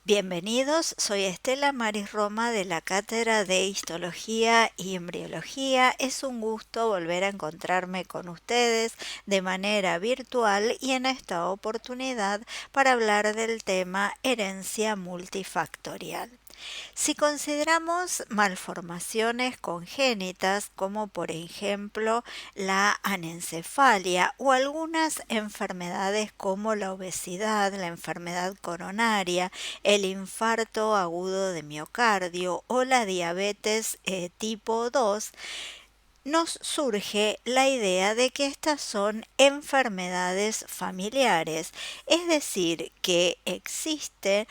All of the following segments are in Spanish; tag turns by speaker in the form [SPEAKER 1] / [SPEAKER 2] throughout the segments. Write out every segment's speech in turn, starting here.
[SPEAKER 1] Bienvenidos, soy Estela Maris Roma de la Cátedra de Histología y Embriología. Es un gusto volver a encontrarme con ustedes de manera virtual y en esta oportunidad para hablar del tema herencia multifactorial. Si consideramos malformaciones congénitas como por ejemplo la anencefalia o algunas enfermedades como la obesidad, la enfermedad coronaria, el infarto agudo de miocardio o la diabetes tipo 2, nos surge la idea de que estas son enfermedades familiares, es decir, que existe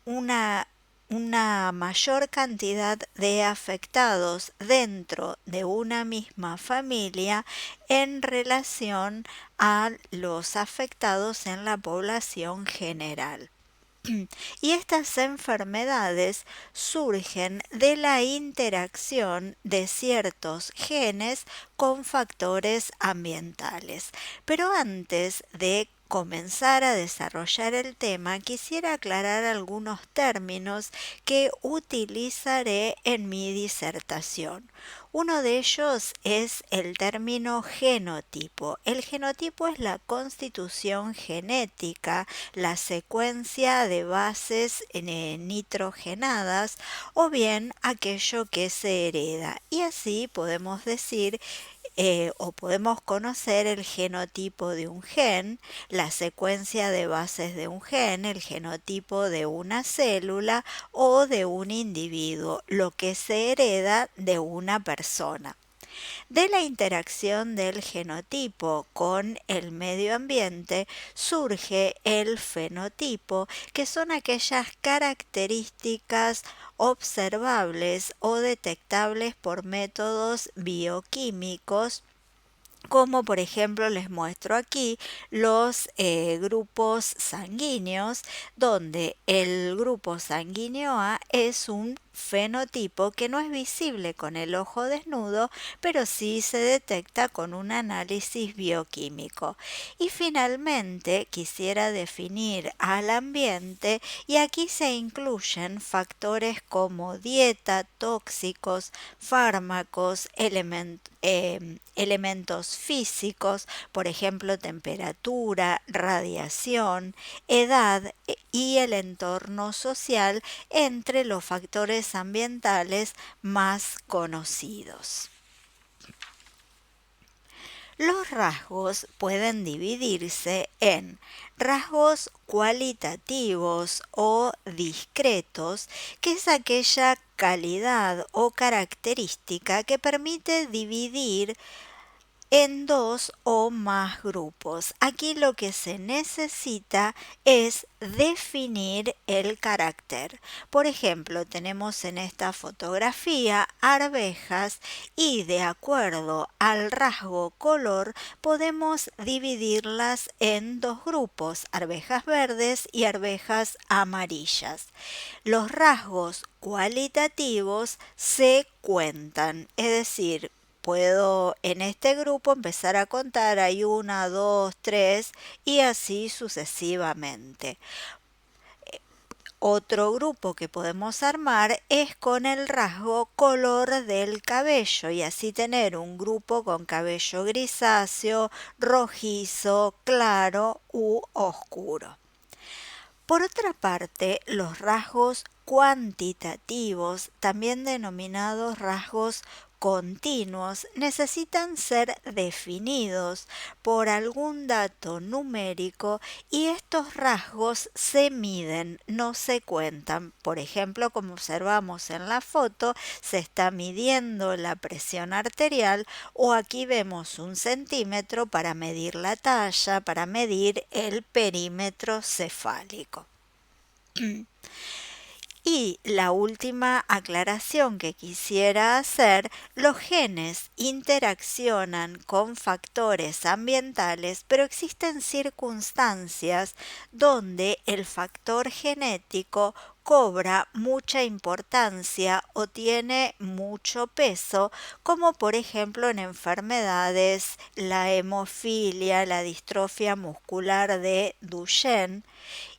[SPEAKER 1] una, una mayor cantidad de afectados dentro de una misma familia en relación a los afectados en la población general. Y estas enfermedades surgen de la interacción de ciertos genes con factores ambientales. Pero antes de comenzar a desarrollar el tema, quisiera aclarar algunos términos que utilizaré en mi disertación. Uno de ellos es el término genotipo. El genotipo es la constitución genética, la secuencia de bases nitrogenadas o bien aquello que se hereda. Y así podemos decir o podemos conocer el genotipo de un gen, la secuencia de bases de un gen, el genotipo de una célula o de un individuo, lo que se hereda de una persona. De la interacción del genotipo con el medio ambiente surge el fenotipo, que son aquellas características observables o detectables por métodos bioquímicos, como por ejemplo les muestro aquí los grupos sanguíneos, donde el grupo sanguíneo A es un fenotipo que no es visible con el ojo desnudo, pero sí se detecta con un análisis bioquímico. Y finalmente quisiera definir al ambiente, y aquí se incluyen factores como dieta, tóxicos, fármacos, elementos físicos, por ejemplo temperatura, radiación, edad y el entorno social, entre los factores ambientales más conocidos. Los rasgos pueden dividirse en rasgos cualitativos o discretos, que es aquella calidad o característica que permite dividir en dos o más grupos. Aquí lo que se necesita es definir el carácter. Por ejemplo, tenemos en esta fotografía arvejas y de acuerdo al rasgo color podemos dividirlas en dos grupos, arvejas verdes y arvejas amarillas. Los rasgos cualitativos se cuentan, es decir, puedo en este grupo empezar a contar, hay una, dos, tres y así sucesivamente. Otro grupo que podemos armar es con el rasgo color del cabello y así tener un grupo con cabello grisáceo, rojizo, claro u oscuro. Por otra parte, los rasgos cuantitativos, también denominados rasgos continuos, necesitan ser definidos por algún dato numérico y estos rasgos se miden, no se cuentan. Por ejemplo, como observamos en la foto, se está midiendo la presión arterial o aquí vemos un centímetro para medir la talla, para medir el perímetro cefálico. Y la última aclaración que quisiera hacer, los genes interaccionan con factores ambientales, pero existen circunstancias donde el factor genético cobra mucha importancia o tiene mucho peso, como por ejemplo en enfermedades, la hemofilia, la distrofia muscular de Duchenne,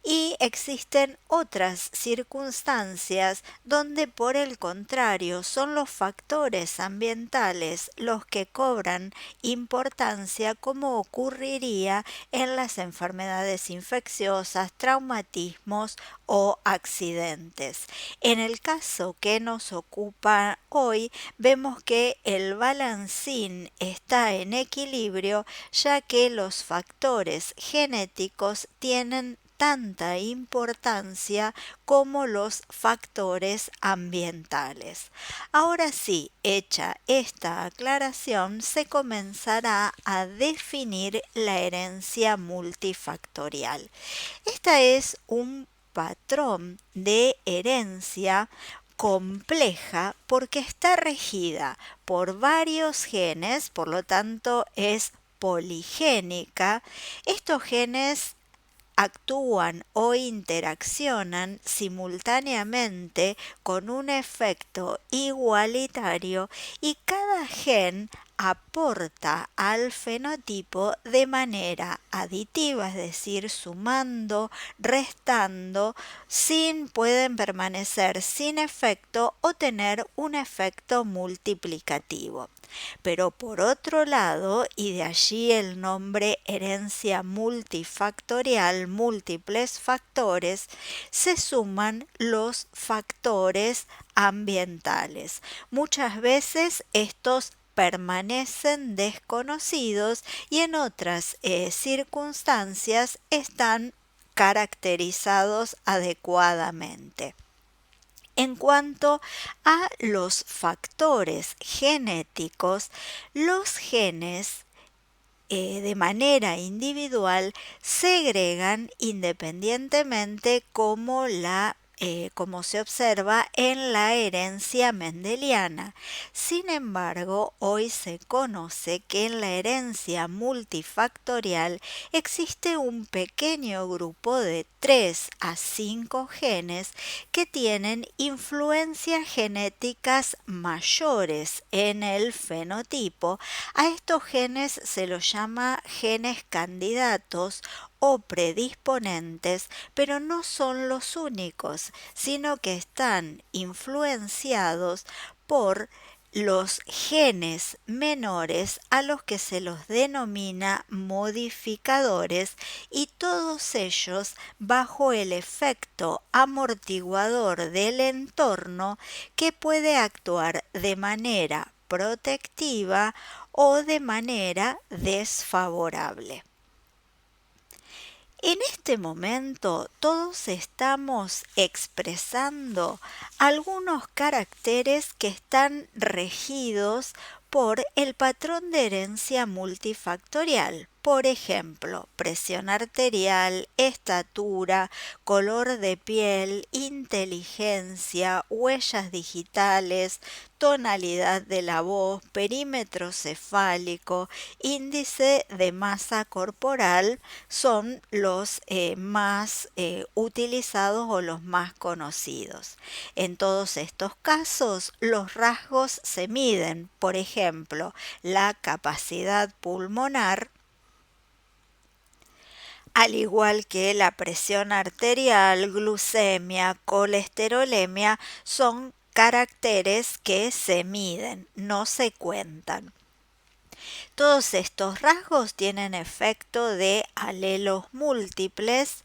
[SPEAKER 1] Y existen otras circunstancias donde por el contrario son los factores ambientales los que cobran importancia, como ocurriría en las enfermedades infecciosas, traumatismos o accidentes. En el caso que nos ocupa hoy, vemos que el balancín está en equilibrio, ya que los factores genéticos tienen tanta importancia como los factores ambientales. Ahora sí, hecha esta aclaración, se comenzará a definir la herencia multifactorial. Esta es un patrón de herencia compleja porque está regida por varios genes, por lo tanto es poligénica. Estos genes actúan o interaccionan simultáneamente con un efecto igualitario y cada gen aporta al fenotipo de manera aditiva, es decir, sumando, restando, pueden permanecer sin efecto o tener un efecto multiplicativo. Pero por otro lado, y de allí el nombre herencia multifactorial, múltiples factores, se suman los factores ambientales. Muchas veces estos permanecen desconocidos y en otras circunstancias están caracterizados adecuadamente. En cuanto a los factores genéticos, los genes de manera individual segregan independientemente como se observa en la herencia mendeliana. Sin embargo, hoy se conoce que en la herencia multifactorial existe un pequeño grupo de 3 a 5 genes que tienen influencias genéticas mayores en el fenotipo. A estos genes se los llama genes candidatos o predisponentes, pero no son los únicos, sino que están influenciados por los genes menores a los que se los denomina modificadores, y todos ellos bajo el efecto amortiguador del entorno, que puede actuar de manera protectiva o de manera desfavorable. En este momento todos estamos expresando algunos caracteres que están regidos por el patrón de herencia multifactorial. Por ejemplo, presión arterial, estatura, color de piel, inteligencia, huellas digitales, tonalidad de la voz, perímetro cefálico, índice de masa corporal son los más utilizados o los más conocidos. En todos estos casos, los rasgos se miden, por ejemplo, la capacidad pulmonar, al igual que la presión arterial, glucemia, colesterolemia, son caracteres que se miden, no se cuentan. Todos estos rasgos tienen efecto de alelos múltiples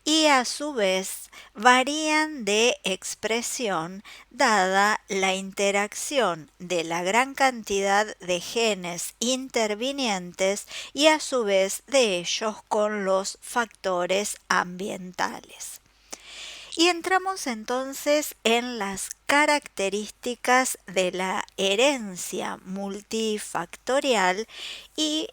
[SPEAKER 1] y a su vez varían de expresión dada la interacción de la gran cantidad de genes intervinientes y a su vez de ellos con los factores ambientales. Y entramos entonces en las características de la herencia multifactorial y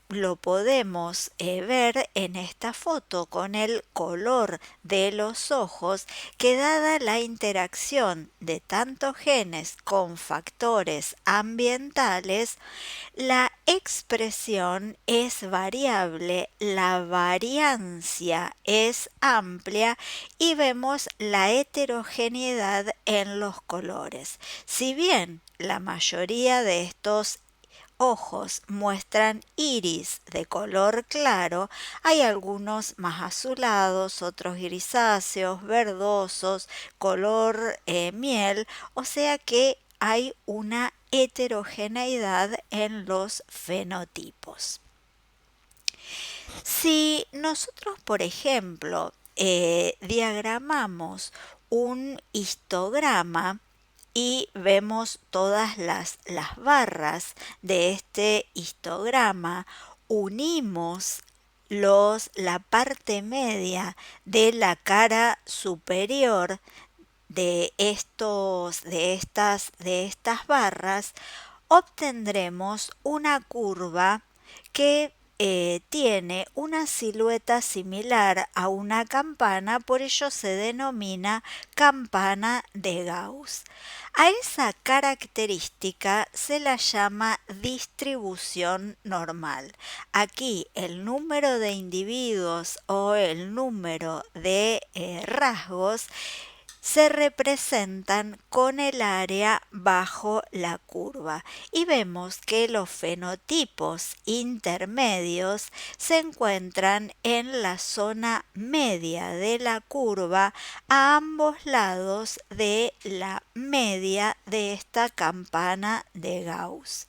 [SPEAKER 1] lo podemos ver en esta foto con el color de los ojos, que dada la interacción de tantos genes con factores ambientales, la expresión es variable, la variancia es amplia y vemos la heterogeneidad en los colores. Si bien la mayoría de estos ojos muestran iris de color claro, hay algunos más azulados, otros grisáceos, verdosos, color miel, o sea que hay una heterogeneidad en los fenotipos. Si nosotros, por ejemplo, diagramamos un histograma y vemos todas las barras de este histograma, unimos la parte media de la cara superior de estas barras, obtendremos una curva que tiene una silueta similar a una campana, por ello se denomina campana de Gauss. A esa característica se la llama distribución normal. Aquí el número de individuos o el número de rasgos se representan con el área bajo la curva y vemos que los fenotipos intermedios se encuentran en la zona media de la curva a ambos lados de la media de esta campana de Gauss.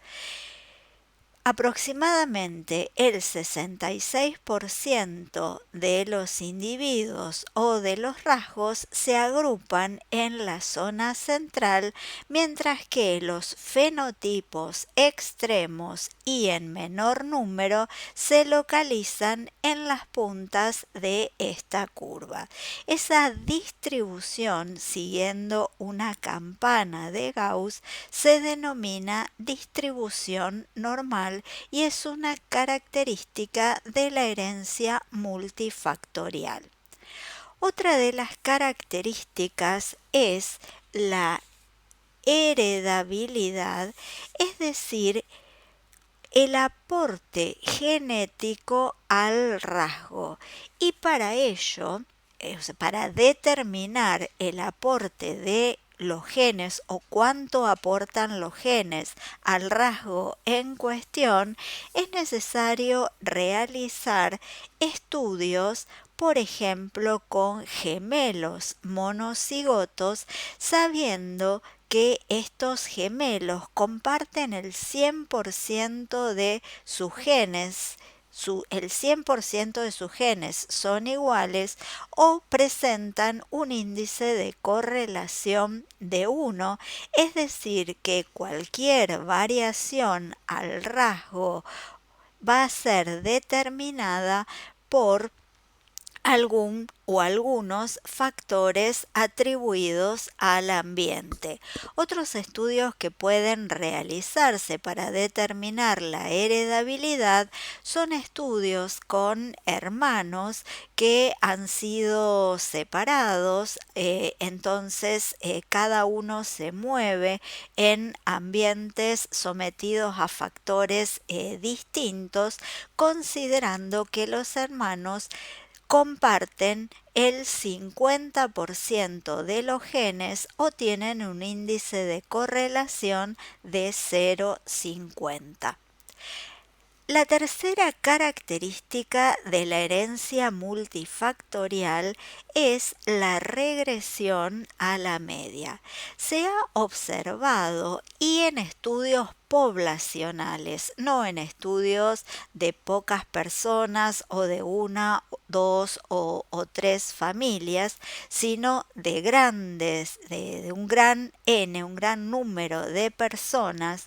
[SPEAKER 1] Aproximadamente el 66% de los individuos o de los rasgos se agrupan en la zona central, mientras que los fenotipos extremos y en menor número se localizan en las puntas de esta curva. Esa distribución siguiendo una campana de Gauss se denomina distribución normal y es una característica de la herencia multifactorial. Otra de las características es la heredabilidad, es decir, el aporte genético al rasgo. Y para ello, para determinar el aporte de los genes o cuánto aportan los genes al rasgo en cuestión, es necesario realizar estudios, por ejemplo, con gemelos monocigotos, sabiendo que estos gemelos comparten el 100% de sus genes, el 100% de sus genes son iguales o presentan un índice de correlación de 1, es decir, que cualquier variación al rasgo va a ser determinada por algún o algunos factores atribuidos al ambiente. Otros estudios que pueden realizarse para determinar la heredabilidad son estudios con hermanos que han sido separados, entonces cada uno se mueve en ambientes sometidos a factores distintos, considerando que los hermanos comparten el 50% de los genes o tienen un índice de correlación de 0,50. La tercera característica de la herencia multifactorial es la regresión a la media. Se ha observado y en estudios poblacionales, no en estudios de pocas personas o de una, dos o tres familias, sino de grandes, de un gran N, un gran número de personas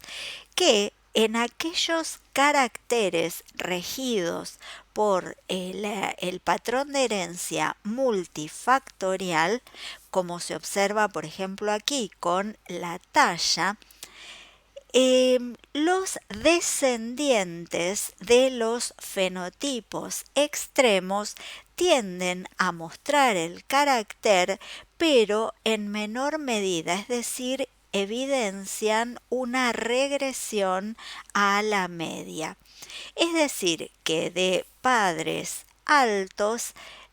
[SPEAKER 1] que en aquellos caracteres regidos por el patrón de herencia multifactorial, como se observa por ejemplo aquí con la talla, los descendientes de los fenotipos extremos tienden a mostrar el carácter, pero en menor medida, es decir, evidencian una regresión a la media. Es decir, que de padres altos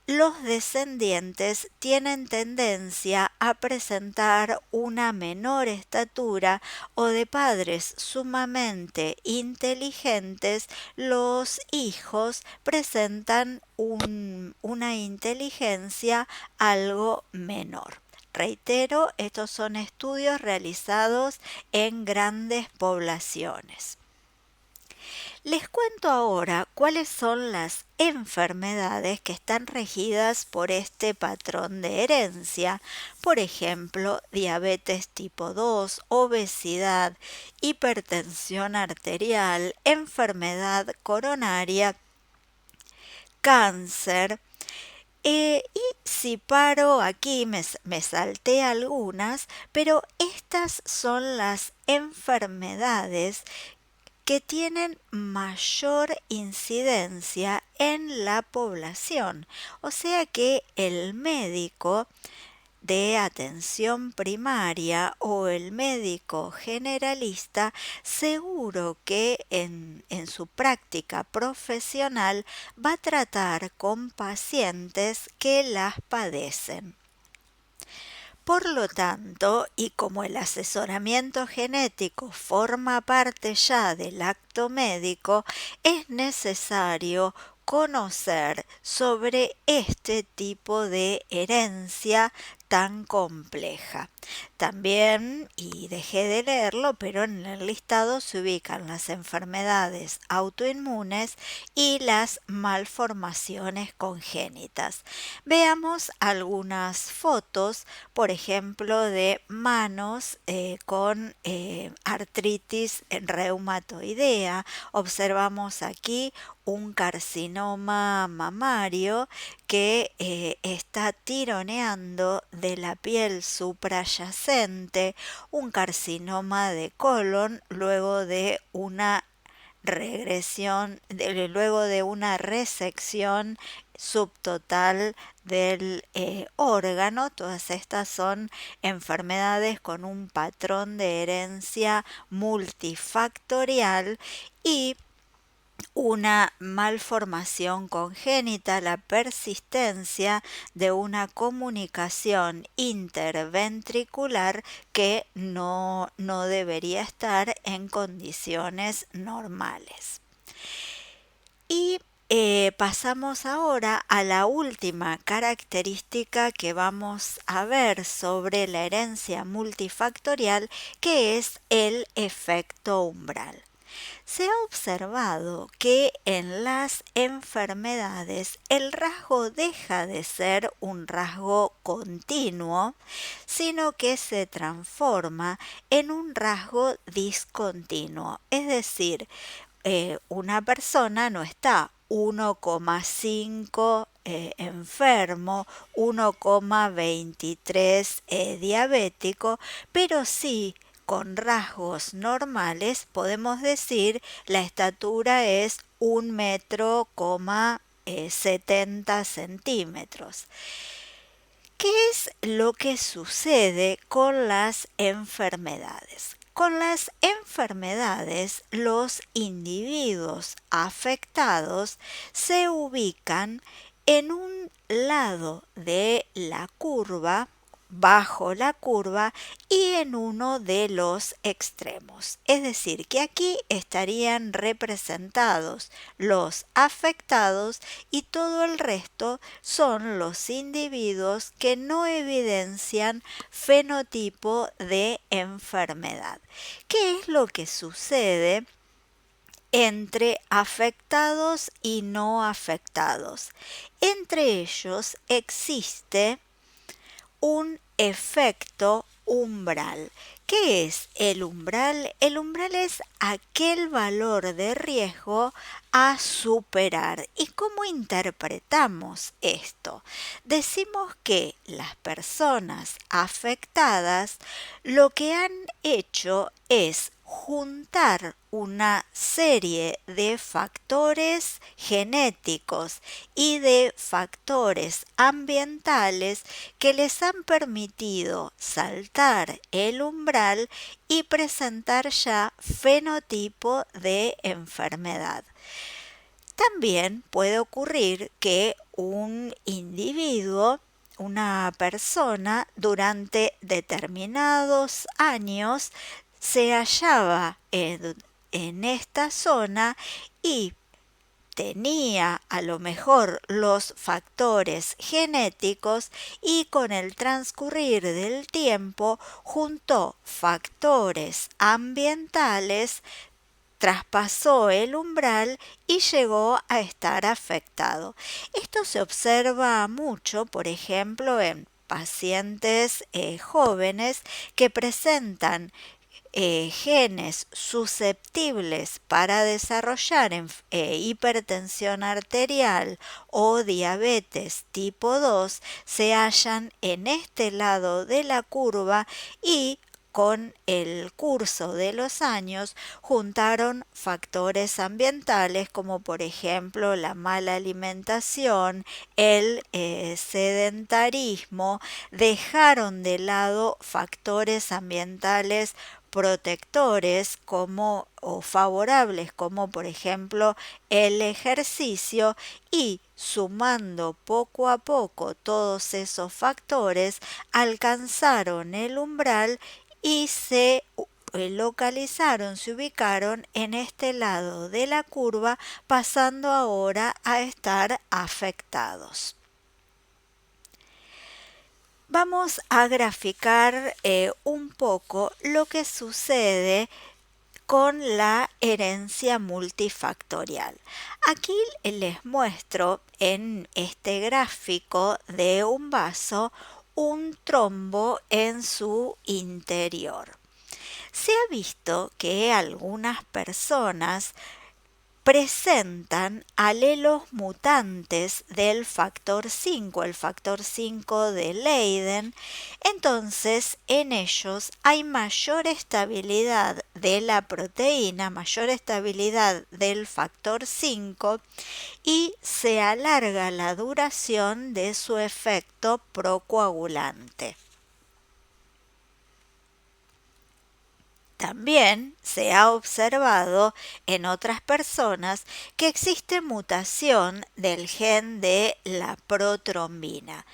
[SPEAKER 1] los descendientes tienen tendencia a presentar una menor estatura o de padres sumamente inteligentes, los hijos presentan una inteligencia algo menor. Reitero, estos son estudios realizados en grandes poblaciones. Les cuento ahora cuáles son las enfermedades que están regidas por este patrón de herencia, por ejemplo, diabetes tipo 2, obesidad, hipertensión arterial, enfermedad coronaria, cáncer. Y si paro aquí, me salté algunas, pero estas son las enfermedades que tienen mayor incidencia en la población. O sea que el médico de atención primaria o el médico generalista seguro que en su práctica profesional va a tratar con pacientes que las padecen. Por lo tanto, y como el asesoramiento genético forma parte ya del acto médico, es necesario conocer sobre este tipo de herencia tan compleja. También, y dejé de leerlo, pero en el listado se ubican las enfermedades autoinmunes y las malformaciones congénitas. Veamos algunas fotos, por ejemplo, de manos con artritis reumatoidea. Observamos aquí un carcinoma mamario que está tironeando de la piel suprayacente, un carcinoma de colon luego de una luego de una resección subtotal del órgano. Todas estas son enfermedades con un patrón de herencia multifactorial y una malformación congénita, la persistencia de una comunicación interventricular que no debería estar en condiciones normales. Y pasamos ahora a la última característica que vamos a ver sobre la herencia multifactorial, que es el efecto umbral. Se ha observado que en las enfermedades el rasgo deja de ser un rasgo continuo, sino que se transforma en un rasgo discontinuo. Es decir, una persona no está 1,5 enfermo, 1,23 diabético, pero sí con rasgos normales podemos decir la estatura es 1,70 centímetros. ¿Qué es lo que sucede con las enfermedades? Con las enfermedades, los individuos afectados se ubican en un lado de la curva, bajo la curva, y en uno de los extremos. Es decir, que aquí estarían representados los afectados y todo el resto son los individuos que no evidencian fenotipo de enfermedad. ¿Qué es lo que sucede entre afectados y no afectados? Entre ellos existe un efecto umbral. ¿Qué es el umbral? El umbral es aquel valor de riesgo a superar. ¿Y cómo interpretamos esto? Decimos que las personas afectadas lo que han hecho es juntar una serie de factores genéticos y de factores ambientales que les han permitido saltar el umbral y presentar ya fenotipo de enfermedad. También puede ocurrir que un individuo, una persona, durante determinados años se hallaba en esta zona y tenía a lo mejor los factores genéticos y con el transcurrir del tiempo juntó factores ambientales, traspasó el umbral y llegó a estar afectado. Esto se observa mucho, por ejemplo, en pacientes jóvenes que presentan genes susceptibles para desarrollar hipertensión arterial o diabetes tipo 2 se hallan en este lado de la curva y con el curso de los años juntaron factores ambientales como por ejemplo la mala alimentación, el sedentarismo, dejaron de lado factores ambientales protectores como o favorables como por ejemplo el ejercicio y sumando poco a poco todos esos factores alcanzaron el umbral y se localizaron, se ubicaron en este lado de la curva pasando ahora a estar afectados. Vamos a graficar un poco lo que sucede con la herencia multifactorial. Aquí les muestro en este gráfico de un vaso un trombo en su interior. Se ha visto que algunas personas presentan alelos mutantes del factor 5, el factor 5 de Leiden, entonces en ellos hay mayor estabilidad de la proteína, mayor estabilidad del factor 5 y se alarga la duración de su efecto procoagulante. También se ha observado en otras personas que existe mutación del gen de la protrombina.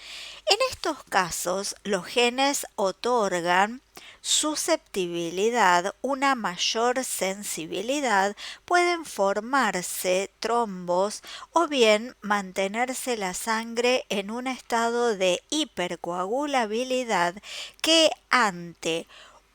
[SPEAKER 1] En estos casos, los genes otorgan susceptibilidad, una mayor sensibilidad, pueden formarse trombos o bien mantenerse la sangre en un estado de hipercoagulabilidad que ante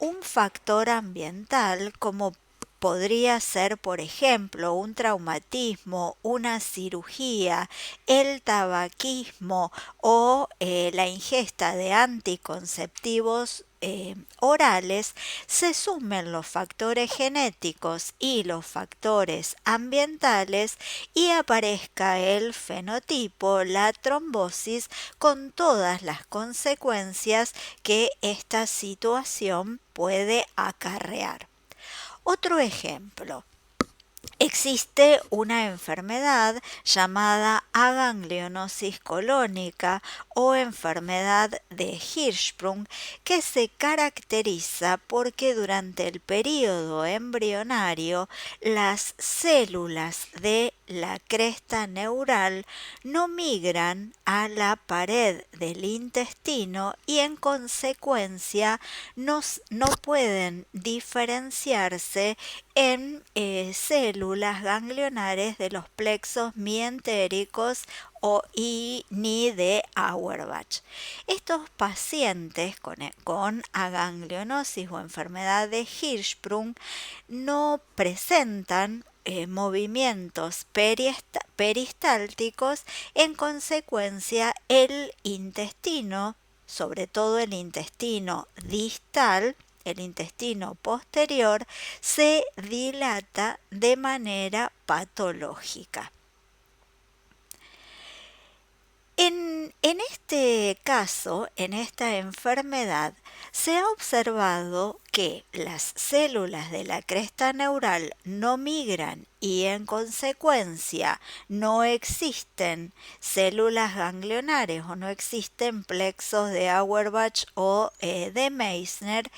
[SPEAKER 1] un factor ambiental como podría ser, por ejemplo, un traumatismo, una cirugía, el tabaquismo o la ingesta de anticonceptivos orales, se sumen los factores genéticos y los factores ambientales y aparezca el fenotipo, la trombosis, con todas las consecuencias que esta situación puede acarrear. Otro ejemplo. Existe una enfermedad llamada aganglionosis colónica o enfermedad de Hirschsprung que se caracteriza porque durante el período embrionario las células de la cresta neural no migran a la pared del intestino y en consecuencia no pueden diferenciarse en células ganglionares de los plexos mientéricos ni de Auerbach. Estos pacientes con aganglionosis o enfermedad de Hirschsprung no presentan movimientos peristálticos, en consecuencia el intestino, sobre todo el intestino distal, el intestino posterior, se dilata de manera patológica. En este caso, en esta enfermedad, se ha observado que las células de la cresta neural no migran y en consecuencia no existen células ganglionares o no existen plexos de Auerbach o de Meissner,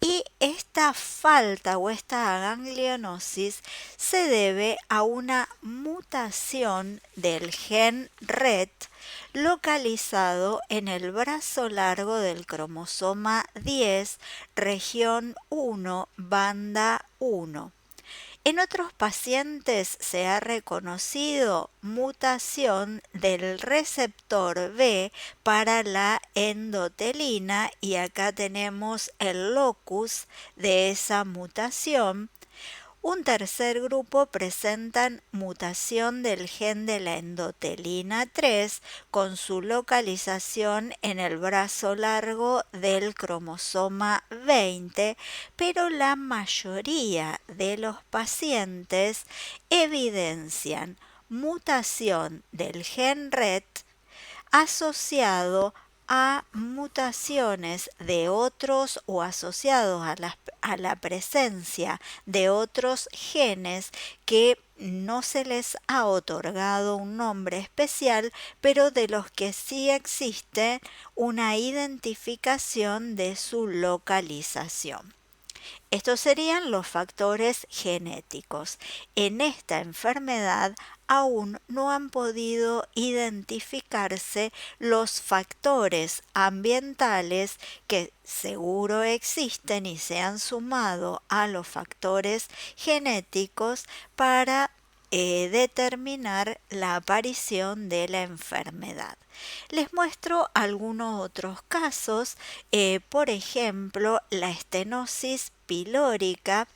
[SPEAKER 1] y esta falta o esta aganglionosis se debe a una mutación del gen RET localizado en el brazo largo del cromosoma 10, región 1, banda 1. En otros pacientes se ha reconocido mutación del receptor B para la endotelina y acá tenemos el locus de esa mutación. Un tercer grupo presentan mutación del gen de la endotelina 3 con su localización en el brazo largo del cromosoma 20, pero la mayoría de los pacientes evidencian mutación del gen RET asociado a mutaciones de otros o asociados a la presencia de otros genes que no se les ha otorgado un nombre especial, pero de los que sí existe una identificación de su localización. Estos serían los factores genéticos. En esta enfermedad aún no han podido identificarse los factores ambientales que seguro existen y se han sumado a los factores genéticos para determinar la aparición de la enfermedad. Les muestro algunos otros casos, por ejemplo, la estenosis pilórica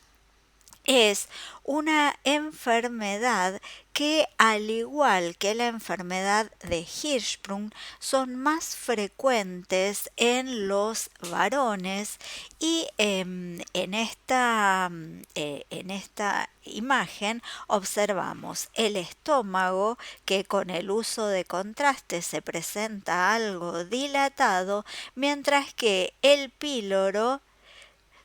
[SPEAKER 1] es una enfermedad que, al igual que la enfermedad de Hirschsprung, son más frecuentes en los varones y en esta imagen observamos el estómago que con el uso de contraste se presenta algo dilatado, mientras que el píloro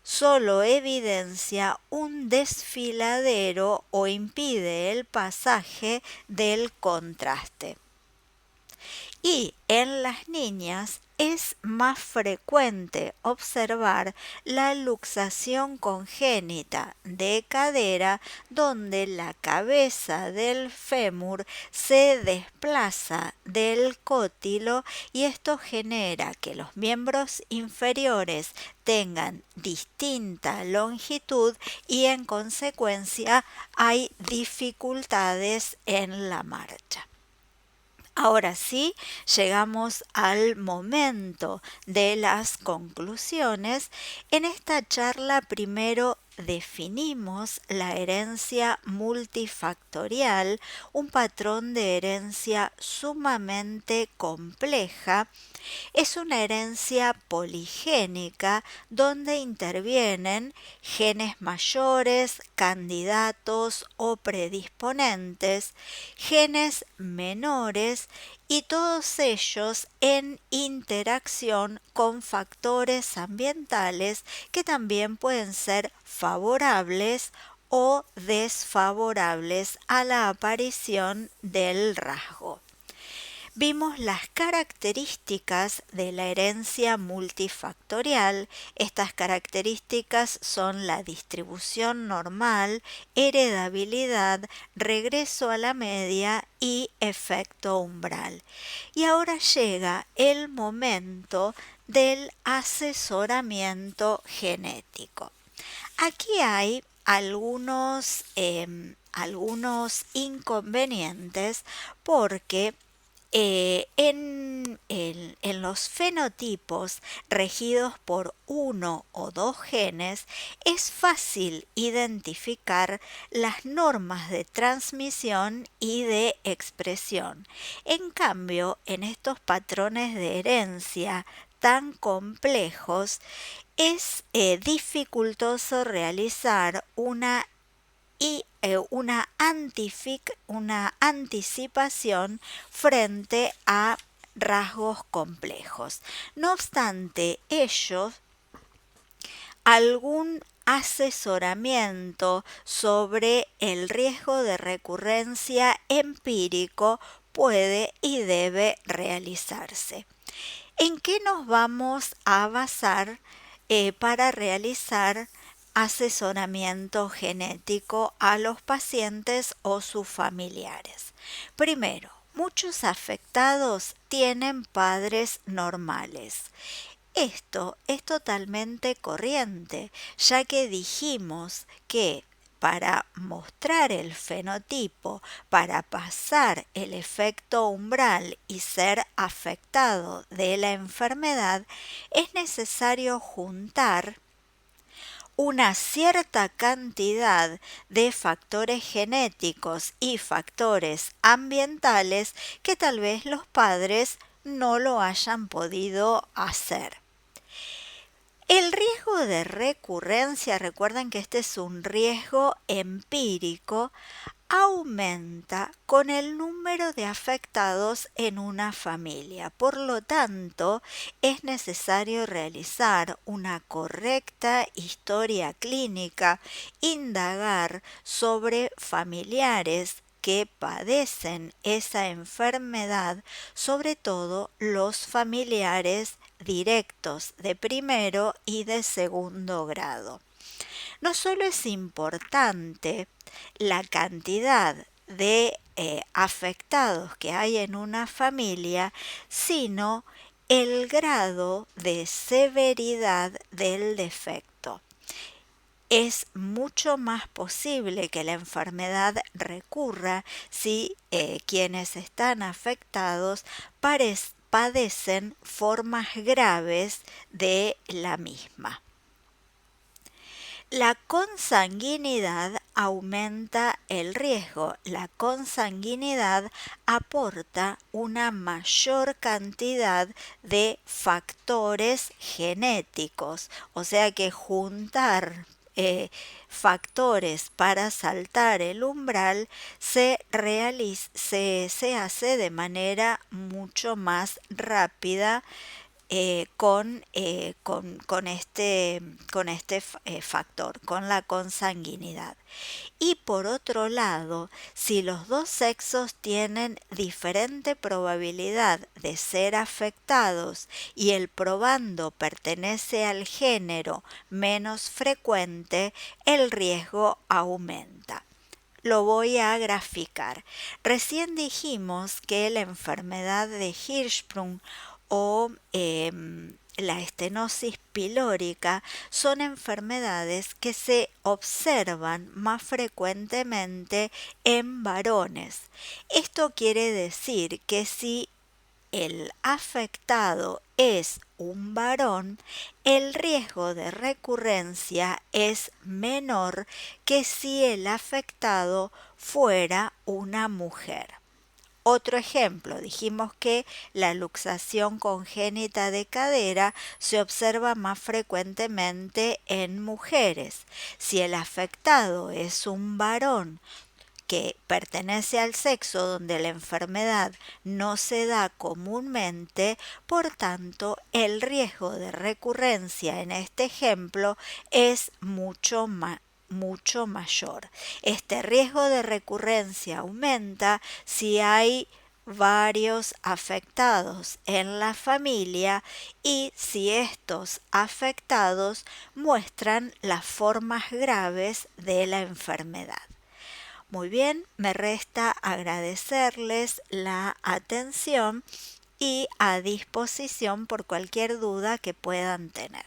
[SPEAKER 1] solo evidencia un desfiladero o impide el pasaje del contraste. Y en las niñas es más frecuente observar la luxación congénita de cadera, donde la cabeza del fémur se desplaza del cótilo y esto genera que los miembros inferiores tengan distinta longitud y en consecuencia hay dificultades en la marcha. Ahora sí, llegamos al momento de las conclusiones. En esta charla primero definimos la herencia multifactorial, un patrón de herencia sumamente compleja. Es una herencia poligénica donde intervienen genes mayores, candidatos o predisponentes, genes menores y todos ellos en interacción con factores ambientales que también pueden ser favorables o desfavorables a la aparición del rasgo. Vimos las características de la herencia multifactorial. Estas características son la distribución normal, heredabilidad, regreso a la media y efecto umbral. Y ahora llega el momento del asesoramiento genético. Aquí hay algunos inconvenientes porque en los fenotipos regidos por uno o dos genes es fácil identificar las normas de transmisión y de expresión. En cambio, en estos patrones de herencia tan complejos es dificultoso realizar una anticipación frente a rasgos complejos. No obstante ello, algún asesoramiento sobre el riesgo de recurrencia empírico puede y debe realizarse. ¿En qué nos vamos a basar para realizar asesoramiento genético a los pacientes o sus familiares? Primero, Muchos afectados tienen padres normales. Esto es totalmente corriente, ya que dijimos que para mostrar el fenotipo, para pasar el efecto umbral y ser afectado de la enfermedad, es necesario juntar una cierta cantidad de factores genéticos y factores ambientales que tal vez los padres no lo hayan podido hacer. El riesgo de recurrencia, recuerden que este es un riesgo empírico, aumenta con el número de afectados en una familia. Por lo tanto, es necesario realizar una correcta historia clínica, indagar sobre familiares que padecen esa enfermedad, sobre todo los familiares directos de primero y de segundo grado. No solo es importante la cantidad de afectados que hay en una familia, sino el grado de severidad del defecto. Es mucho más posible que la enfermedad recurra si quienes están afectados padecen formas graves de la misma. La consanguinidad aumenta el riesgo. La consanguinidad aporta una mayor cantidad de factores genéticos, o sea que juntar factores para saltar el umbral se hace de manera mucho más rápida con este factor, con la consanguinidad. Y por otro lado, si los dos sexos tienen diferente probabilidad de ser afectados y el probando pertenece al género menos frecuente, el riesgo aumenta. Lo voy a graficar. Recién dijimos que la enfermedad de Hirschsprung o la estenosis pilórica son enfermedades que se observan más frecuentemente en varones. Esto quiere decir que si el afectado es un varón, el riesgo de recurrencia es menor que si el afectado fuera una mujer. Otro ejemplo, dijimos que la luxación congénita de cadera se observa más frecuentemente en mujeres. Si el afectado es un varón que pertenece al sexo donde la enfermedad no se da comúnmente, por tanto, el riesgo de recurrencia en este ejemplo es mucho mayor. Este riesgo de recurrencia aumenta si hay varios afectados en la familia y si estos afectados muestran las formas graves de la enfermedad. Muy bien, me resta agradecerles la atención y a disposición por cualquier duda que puedan tener.